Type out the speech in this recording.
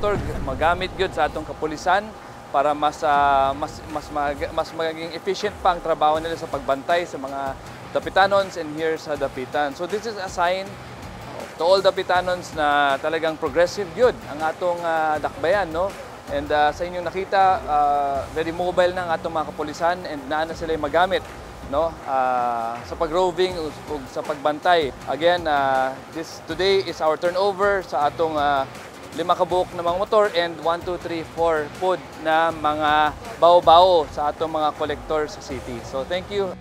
motor magamit gyud sa atong kapulisan para mas maging efficient pa ang trabaho nila sa pagbantay sa mga dapitanons and here sa dapitan. So this is a sign to all dapitanons na talagang progressive gyud ang atong dakbayan, no? And sa inyong nakita, very mobile na ang atong mga kapulisan and naana sila magamit, no? Sa pag-roving ug sa pagbantay. Again, today is our turnover sa atong 5 ka buok na mga motor and 1, 2, 3, 4 pod na mga bao-bao sa atong mga collector sa city. So thank you.